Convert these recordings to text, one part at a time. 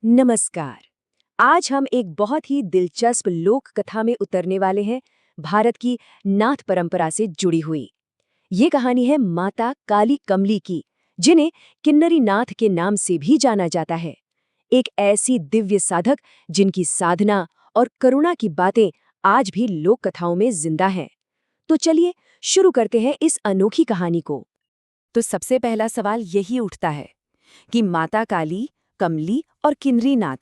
नमस्कार। आज हम एक बहुत ही दिलचस्प लोक कथा में उतरने वाले हैं, भारत की नाथ परंपरा से जुड़ी हुई। ये कहानी है माता काली कमली की, जिन्हें किन्नरी नाथ के नाम से भी जाना जाता है। एक ऐसी दिव्य साधक जिनकी साधना और करुणा की बातें आज भी लोक कथाओं में जिंदा हैं। तो चलिए शुरू करते हैं इस अनोखी कहानी को। तो सबसे पहला सवाल यही उठता है कि माता काली, कमली और किन्नरी नाथ,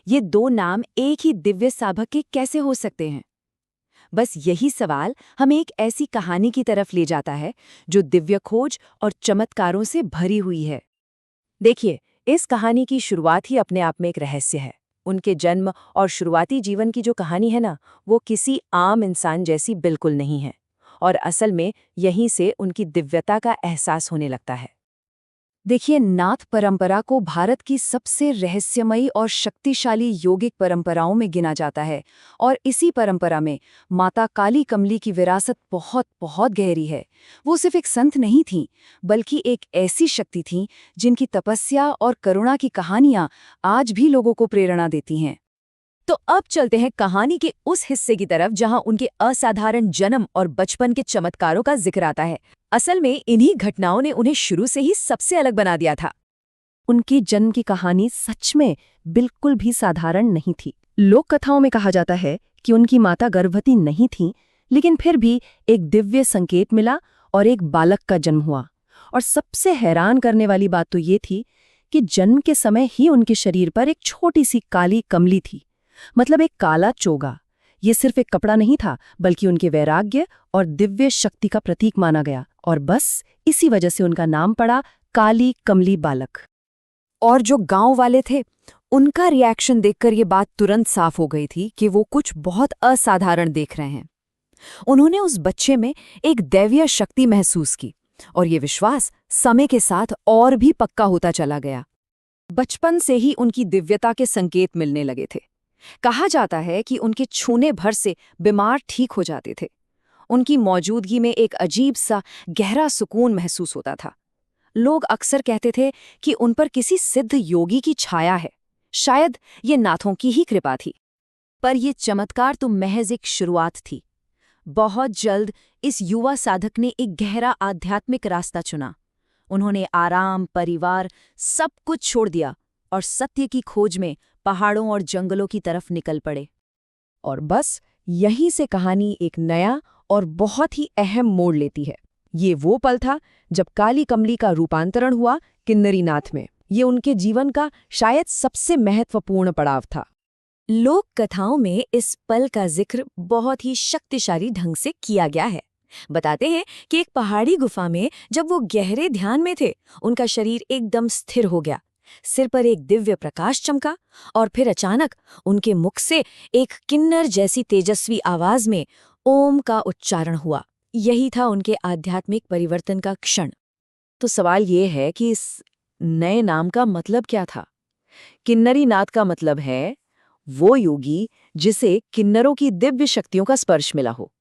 ये दो नाम एक ही दिव्य साधक के कैसे हो सकते हैं। बस यही सवाल हमें एक ऐसी कहानी की तरफ ले जाता है जो दिव्य खोज और चमत्कारों से भरी हुई है। देखिए, इस कहानी की शुरुआत ही अपने आप में एक रहस्य है। उनके जन्म और शुरुआती जीवन की जो कहानी है ना, वो किसी आम इंसान जैसी बिल्कुल नहीं है। और असल में यहीं से उनकी दिव्यता का एहसास होने लगता है। देखिए, नाथ परंपरा को भारत की सबसे रहस्यमयी और शक्तिशाली योगिक परंपराओं में गिना जाता है, और इसी परंपरा में माता काली कमली की विरासत बहुत बहुत गहरी है। वो सिर्फ एक संत नहीं थीं, बल्कि एक ऐसी शक्ति थीं जिनकी तपस्या और करुणा की कहानियां आज भी लोगों को प्रेरणा देती हैं। तो अब चलते हैं कहानी के उस हिस्से की तरफ जहां उनके असाधारण जन्म और बचपन के चमत्कारों का जिक्र आता है। असल में इन्हीं घटनाओं ने उन्हें शुरू से ही सबसे अलग बना दिया था। उनके जन्म की कहानी सच में बिल्कुल भी साधारण नहीं थी। लोक कथाओं में कहा जाता है कि उनकी माता गर्भवती नहीं थीं, लेकिन फिर भी एक दिव्य संकेत मिला और एक बालक का जन्म हुआ। और सबसे हैरान करने वाली बात तो ये थी कि जन्म के समय ही उनके शरीर पर एक छोटी सी काली कमली थी, मतलब एक काला चोगा। ये सिर्फ एक कपड़ा नहीं था, बल्कि उनके वैराग्य और दिव्य शक्ति का प्रतीक माना गया, और बस इसी वजह से उनका नाम पड़ा काली कमली बालक। और जो गांव वाले थे, उनका रिएक्शन देखकर ये बात तुरंत साफ हो गई थी कि वो कुछ बहुत असाधारण देख रहे हैं। उन्होंने उस बच्चे में एक दैवीय शक्ति महसूस की, और ये विश्वास समय के साथ और भी पक्का होता चला गया। बचपन से ही उनकी दिव्यता के संकेत मिलने लगे थे। कहा जाता है कि उनके छूने भर से बीमार ठीक हो जाते थे। उनकी मौजूदगी में एक अजीब सा गहरा सुकून महसूस होता था। लोग अक्सर कहते थे कि उन पर किसी सिद्ध योगी की छाया है। शायद ये नाथों की ही कृपा थी। पर यह चमत्कार तो महज एक शुरुआत थी। बहुत जल्द इस युवा साधक ने एक गहरा आध्यात्मिक रास्ता चुना। उन्होंने आराम, परिवार, सब कुछ छोड़ दिया और सत्य की खोज में पहाड़ों और जंगलों की तरफ निकल पड़े। और बस यहीं से कहानी एक नया और बहुत ही अहम मोड़ लेती है। ये वो पल था जब काली कमली का रूपांतरण हुआ किन्नरी नाथ में। ये उनके जीवन का शायद सबसे महत्वपूर्ण पड़ाव था। लोक कथाओं में इस पल का जिक्र बहुत ही शक्तिशाली ढंग से किया गया है। बताते हैं कि एक पहाड़ी गुफा में जब वो गहरे ध्यान में थे, उनका शरीर एकदम स्थिर हो गया। सिर पर एक दिव्य प्रकाश चमका, और फिर अचानक उनके मुख से एक किन्नर जैसी तेजस्वी आवाज में ओम का उच्चारण हुआ। यही था उनके आध्यात्मिक परिवर्तन का क्षण। तो सवाल ये है कि इस नए नाम का मतलब क्या था। किन्नरी नाथ का मतलब है वो योगी जिसे किन्नरों की दिव्य शक्तियों का स्पर्श मिला हो।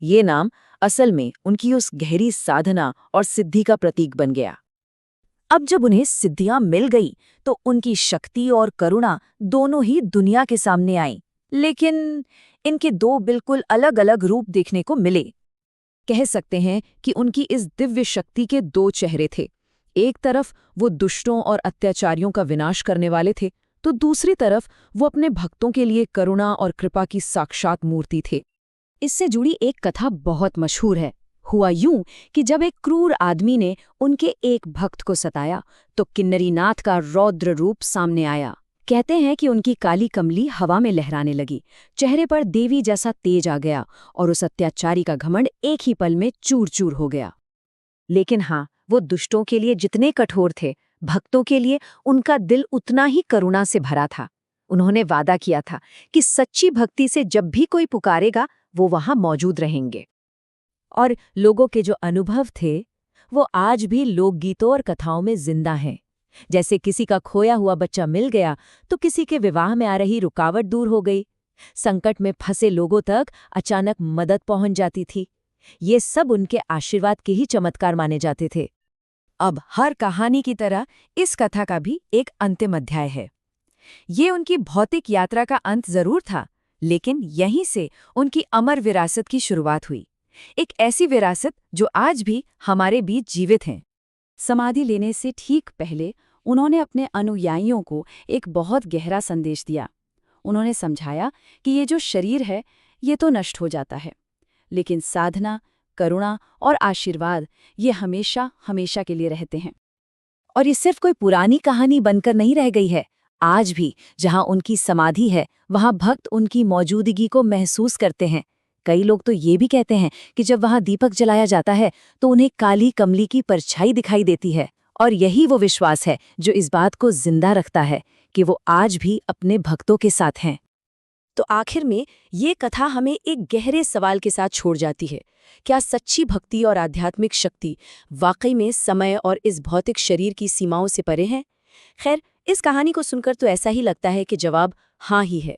ये नाम असल में उनकी उस गहरी साधना और सिद्धि का प्रतीक बन गया। अब जब उन्हें सिद्धियां मिल गई, तो उनकी शक्ति और करुणा दोनों ही दुनिया के सामने आई। लेकिन इनके दो बिल्कुल अलग अलग रूप देखने को मिले। कह सकते हैं कि उनकी इस दिव्य शक्ति के दो चेहरे थे। एक तरफ वो दुष्टों और अत्याचारियों का विनाश करने वाले थे, तो दूसरी तरफ वो अपने भक्तों के लिए करुणा और कृपा की साक्षात मूर्ति थे। इससे जुड़ी एक कथा बहुत मशहूर है। हुआ यूं कि जब एक क्रूर आदमी ने उनके एक भक्त को सताया, तो किन्नरी नाथ का रौद्र रूप सामने आया। कहते हैं कि उनकी काली कमली हवा में लहराने लगी, चेहरे पर देवी जैसा तेज आ गया, और उस अत्याचारी का घमंड एक ही पल में चूर चूर हो गया। लेकिन हाँ, वो दुष्टों के लिए जितने कठोर थे, भक्तों के लिए उनका दिल उतना ही करुणा से भरा था। उन्होंने वादा किया था कि सच्ची भक्ति से जब भी कोई पुकारेगा, वो वहां मौजूद रहेंगे। और लोगों के जो अनुभव थे, वो आज भी लोकगीतों और कथाओं में जिंदा हैं। जैसे किसी का खोया हुआ बच्चा मिल गया, तो किसी के विवाह में आ रही रुकावट दूर हो गई। संकट में फंसे लोगों तक अचानक मदद पहुंच जाती थी। ये सब उनके आशीर्वाद के ही चमत्कार माने जाते थे। अब हर कहानी की तरह इस कथा का भी एक अंतिम अध्याय है। ये उनकी भौतिक यात्रा का अंत जरूर था, लेकिन यहीं से उनकी अमर विरासत की शुरुआत हुई। एक ऐसी विरासत जो आज भी हमारे बीच जीवित है। समाधि लेने से ठीक पहले उन्होंने अपने अनुयायियों को एक बहुत गहरा संदेश दिया। उन्होंने समझाया कि ये जो शरीर है, ये तो नष्ट हो जाता है, लेकिन साधना, करुणा और आशीर्वाद ये हमेशा हमेशा के लिए रहते हैं। और ये सिर्फ कोई पुरानी कहानी बनकर नहीं रह गई है। आज भी जहां उनकी समाधि है, वहां भक्त उनकी मौजूदगी को महसूस करते हैं। कई लोग तो ये भी कहते हैं कि जब वहां दीपक जलाया जाता है तो उन्हें काली कमली की परछाई दिखाई देती है। और यही वो विश्वास है जो इस बात को जिंदा रखता है कि वो आज भी अपने भक्तों के साथ हैं। तो आखिर में ये कथा हमें एक गहरे सवाल के साथ छोड़ जाती है। क्या सच्ची भक्ति और आध्यात्मिक शक्ति वाकई में समय और इस भौतिक शरीर की सीमाओं से परे है? खैर, इस कहानी को सुनकर तो ऐसा ही लगता है कि जवाब हाँ ही है।